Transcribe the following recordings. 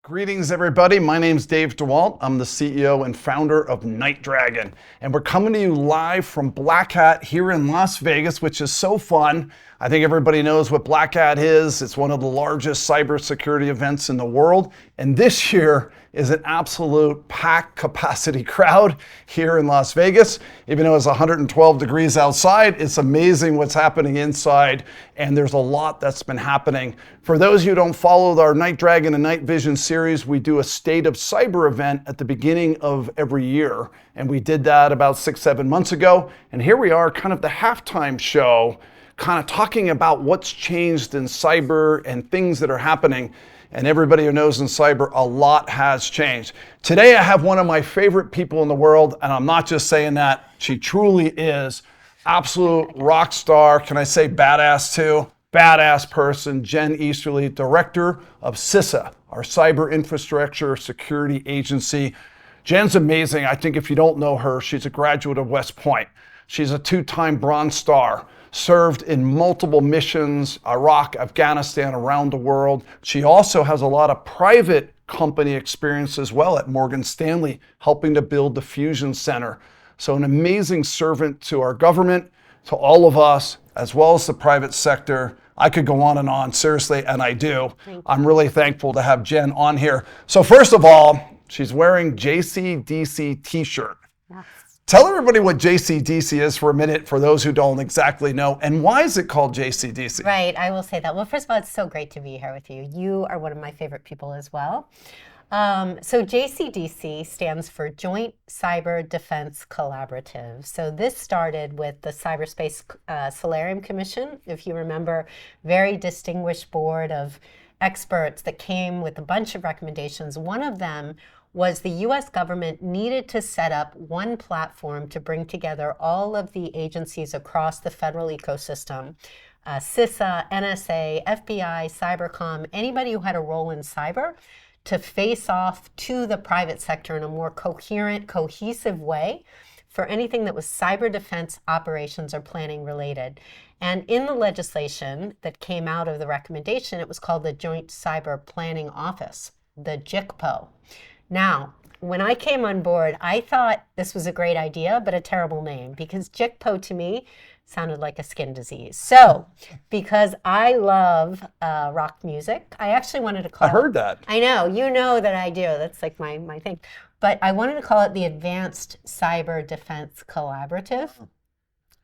Greetings, everybody. My name's Dave DeWalt. I'm the CEO and founder of NightDragon. And we're coming to you live from Black Hat here in Las Vegas, which is so fun. I think everybody knows what Black Hat is. It's one of the largest cybersecurity events in the world. And this year is an absolute packed capacity crowd here in Las Vegas. Even though it's 112 degrees outside, it's amazing what's happening inside. And there's a lot that's been happening. For those of you who don't follow our NightDragon and NightVision series, we do a State of Cyber event at the beginning of every year. And we did that about 6-7 months ago. And here we are, kind of the halftime show, kind of talking about what's changed in cyber and things that are happening. And everybody who knows in cyber, a lot has changed. Today, I have one of my favorite people in the world, and I'm not just saying that. She truly is absolute rock star. Can I say badass too? Badass person, Jen Easterly, Director of CISA, our Cyber Infrastructure Security Agency. Jen's amazing. I think if you don't know her, she's a graduate of West Point. She's a 2-time Bronze Star. Served in multiple missions, Iraq, Afghanistan, around the world. She also has a lot of private company experience as well at Morgan Stanley, helping to build the Fusion Center. So an amazing servant to our government, to all of us, as well as the private sector. I could go on and on, seriously, and I do. I'm really thankful to have Jen on here. So first of all, she's wearing JCDC t-shirt. Yes. Tell everybody what JCDC is for a minute, for those who don't exactly know, and why is it called JCDC? Right, I will say that. Well, first of all, it's so great to be here with you. You are one of my favorite people as well. So JCDC stands for Joint Cyber Defense Collaborative. So this started with the Cyberspace Solarium Commission, if you remember, very distinguished board of experts that came with a bunch of recommendations. One of them was the US government needed to set up one platform to bring together all of the agencies across the federal ecosystem, CISA, NSA, FBI, Cybercom, anybody who had a role in cyber, to face off to the private sector in a more coherent, cohesive way for anything that was cyber defense operations or planning related. And in the legislation that came out of the recommendation, it was called the Joint Cyber Planning Office, the JICPO. Now, when I came on board, I thought this was a great idea, but a terrible name, because JICPO to me sounded like a skin disease. So, because I love rock music, I actually wanted to call it... I heard that. I know, you know that I do. That's like my thing. But I wanted to call it the Advanced Cyber Defense Collaborative.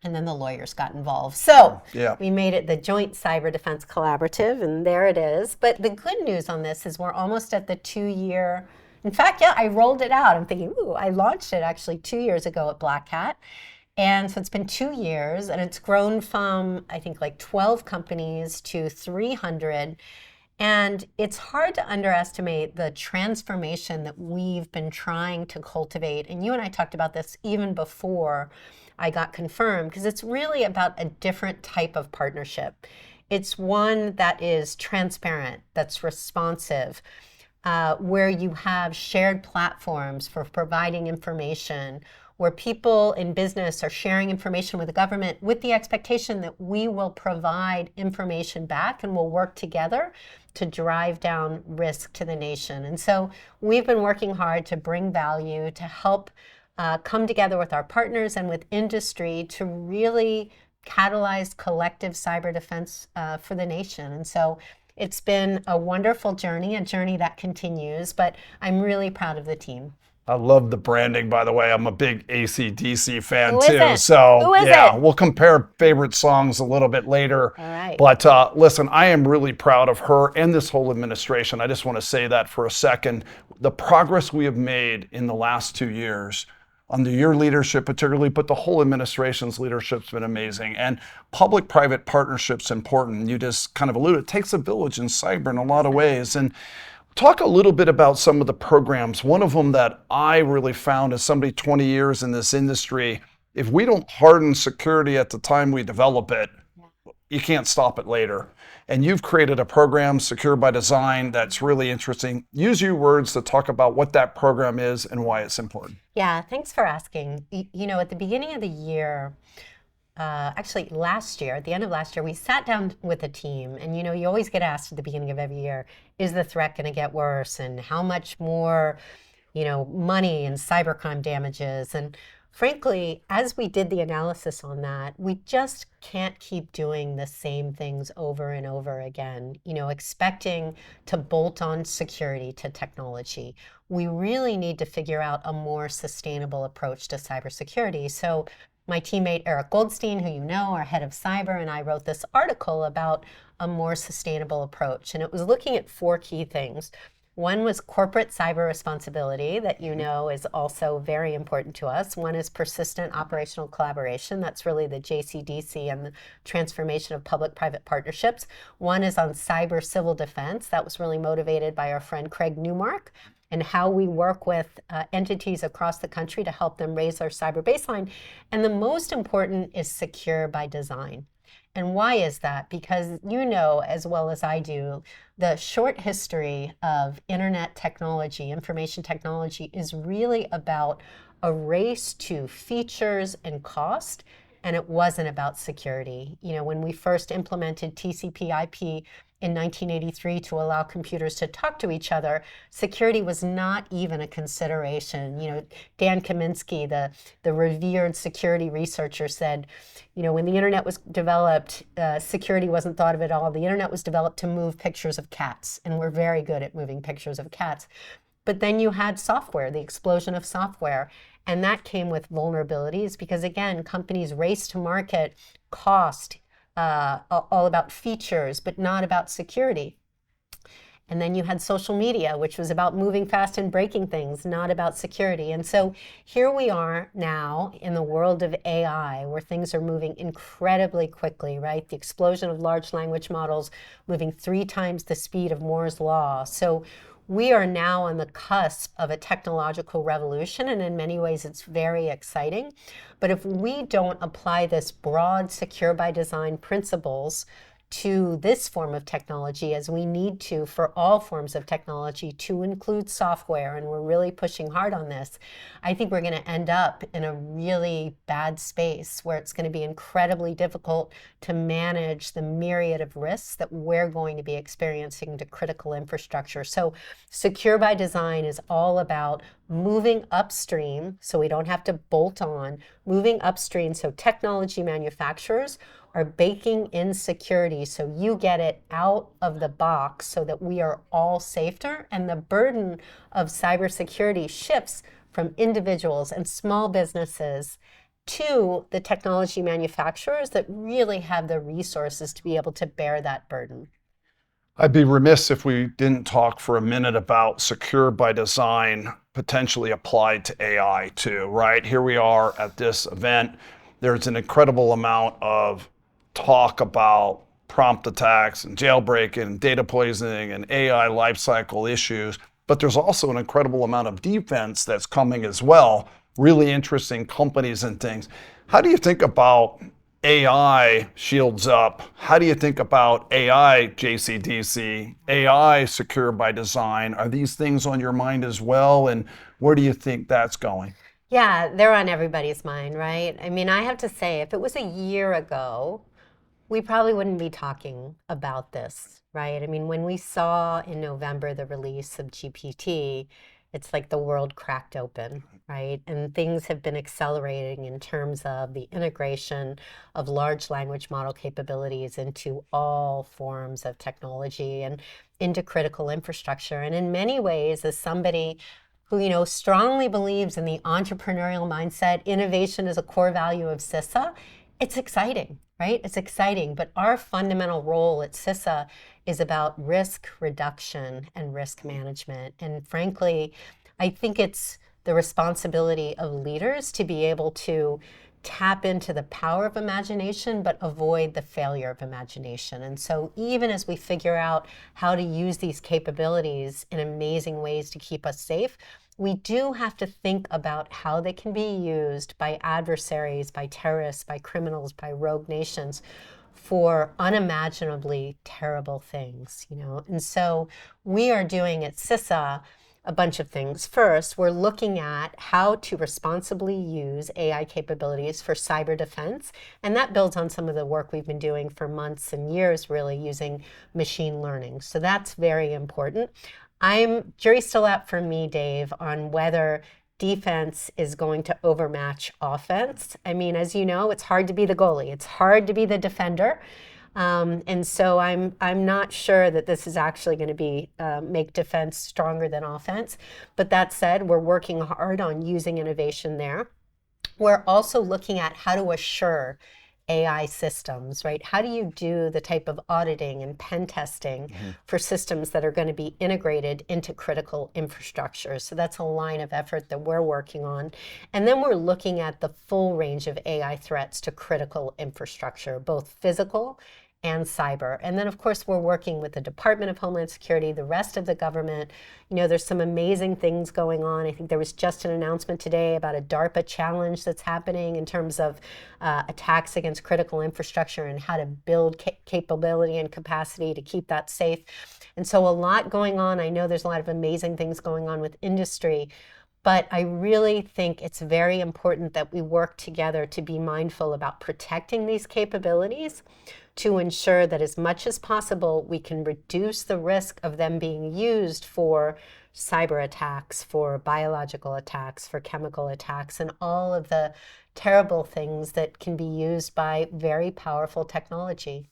And then the lawyers got involved. So we made it the Joint Cyber Defense Collaborative, and there it is. But the good news on this is we're almost at the 2-year... In fact, I rolled it out. I'm thinking, I launched it actually 2 years ago at Black Hat. And so it's been 2 years, and it's grown from, I think, like 12 companies to 300. And it's hard to underestimate the transformation that we've been trying to cultivate. And you and I talked about this even before I got confirmed, because it's really about a different type of partnership. It's one that is transparent, that's responsive, where you have shared platforms for providing information, where people in business are sharing information with the government with the expectation that we will provide information back and we'll work together to drive down risk to the nation. And so we've been working hard to bring value, to help come together with our partners and with industry to really catalyze collective cyber defense for the nation. And so it's been a wonderful journey, a journey that continues, but I'm really proud of the team. I love the branding, by the way. I'm a big AC/DC fan too. It? So it? We'll compare favorite songs a little bit later. All right. But listen, I am really proud of her and this whole administration. I just want to say that for a second. The progress we have made in the last 2 years under your leadership particularly, but the whole administration's leadership's been amazing. And public-private partnership's important. You just kind of alluded, it takes a village in cyber in a lot of ways. And talk a little bit about some of the programs. One of them that I really found as somebody 20 years in this industry, if we don't harden security at the time we develop it, you can't stop it later. And you've created a program, Secure by Design, that's really interesting. Use your words to talk about what that program is and why it's important. Yeah, thanks for asking. You know, at the beginning of the year, actually last year, at the end of last year, we sat down with a team, and you always get asked at the beginning of every year, is the threat going to get worse, and how much more money and cybercrime damages? And frankly, as we did the analysis on that, we just can't keep doing the same things over and over again, expecting to bolt on security to technology. We really need to figure out a more sustainable approach to cybersecurity. So my teammate Eric Goldstein, who our head of cyber, and I wrote this article about a more sustainable approach. And it was looking at 4 key things. One was corporate cyber responsibility that is also very important to us. One is persistent operational collaboration. That's really the JCDC and the transformation of public-private partnerships. One is on cyber civil defense. That was really motivated by our friend Craig Newmark, and how we work with entities across the country to help them raise our cyber baseline. And the most important is secure by design. And why is that? Because as well as I do, the short history of internet technology, information technology, is really about a race to features and cost, and it wasn't about security. When we first implemented TCP/IP in 1983 to allow computers to talk to each other, security was not even a consideration. Dan Kaminsky, the revered security researcher, said, when the internet was developed, security wasn't thought of at all. The internet was developed to move pictures of cats, and we're very good at moving pictures of cats. But then you had software, the explosion of software, and that came with vulnerabilities because, again, companies race to market, cost, all about features, but not about security. And then you had social media, which was about moving fast and breaking things, not about security. And so here we are now in the world of AI, where things are moving incredibly quickly, right? The explosion of large language models moving 3 times the speed of Moore's law. So we are now on the cusp of a technological revolution, and in many ways it's very exciting. But if we don't apply this broad secure by design principles to this form of technology, as we need to for all forms of technology, to include software, and we're really pushing hard on this, I think we're going to end up in a really bad space where it's going to be incredibly difficult to manage the myriad of risks that we're going to be experiencing to critical infrastructure. So secure by design is all about moving upstream so we don't have to bolt on, moving upstream so technology manufacturers are baking in security so you get it out of the box so that we are all safer, and the burden of cybersecurity shifts from individuals and small businesses to the technology manufacturers that really have the resources to be able to bear that burden. I'd be remiss if we didn't talk for a minute about secure by design potentially applied to AI too, right? Here we are at this event. There's an incredible amount of talk about prompt attacks and jailbreaking and data poisoning and AI lifecycle issues, but there's also an incredible amount of defense that's coming as well, really interesting companies and things. How do you think about AI shields up? How do you think about AI JCDC, AI secure by design? Are these things on your mind as well, and where do you think that's going? Yeah, they're on everybody's mind, right? I mean, I have to say, if it was a year ago, we probably wouldn't be talking about this, right? I mean, when we saw in November the release of GPT, it's like the world cracked open, right? And things have been accelerating in terms of the integration of large language model capabilities into all forms of technology and into critical infrastructure. And in many ways, as somebody who strongly believes in the entrepreneurial mindset, innovation is a core value of CISA, it's exciting, right? It's exciting, but our fundamental role at CISA is about risk reduction and risk management. And frankly, I think it's the responsibility of leaders to be able to tap into the power of imagination, but avoid the failure of imagination. And so even as we figure out how to use these capabilities in amazing ways to keep us safe, we do have to think about how they can be used by adversaries, by terrorists, by criminals, by rogue nations for unimaginably terrible things, And so we are doing at CISA a bunch of things. First, we're looking at how to responsibly use AI capabilities for cyber defense, and that builds on some of the work we've been doing for months and years, really using machine learning. So that's very important. Jury's still out for me, Dave, on whether defense is going to overmatch offense. I mean, as you know, it's hard to be the goalie. It's hard to be the defender. And so I'm not sure that this is actually going to be make defense stronger than offense. But that said, we're working hard on using innovation there. We're also looking at how to assure AI systems, right? How do you do the type of auditing and pen testing for systems that are going to be integrated into critical infrastructure? So that's a line of effort that we're working on. And then we're looking at the full range of AI threats to critical infrastructure, both physical and cyber. And then, of course, we're working with the Department of Homeland Security, the rest of the government. You know, there's some amazing things going on. I think there was just an announcement today about a DARPA challenge that's happening in terms of attacks against critical infrastructure and how to build capability and capacity to keep that safe. And so a lot going on. I know there's a lot of amazing things going on with industry. But I really think it's very important that we work together to be mindful about protecting these capabilities to ensure that as much as possible, we can reduce the risk of them being used for cyber attacks, for biological attacks, for chemical attacks, and all of the terrible things that can be used by very powerful technology.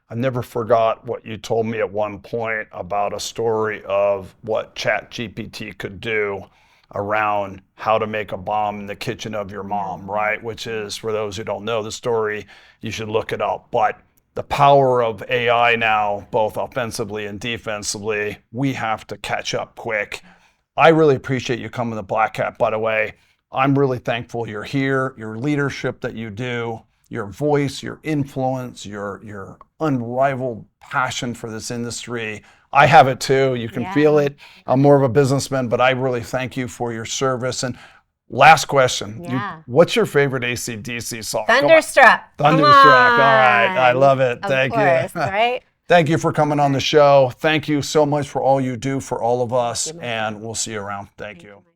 I never forgot what you told me at one point about a story of what ChatGPT could do around how to make a bomb in the kitchen of your mom, right? Which is, for those who don't know the story, you should look it up. But the power of AI now, both offensively and defensively, we have to catch up quick. I really appreciate you coming to Black Hat, by the way. I'm really thankful you're here, your leadership that you do, your voice, your influence, your unrivaled passion for this industry. I have it too. You can feel it. I'm more of a businessman, but I really thank you for your service. And last question. What's your favorite AC/DC song? Thunderstruck. Thunderstruck. All right. I love it. Thank you. Right? Thank you for coming on the show. Thank you so much for all you do for all of us. And we'll see you around. Thank you.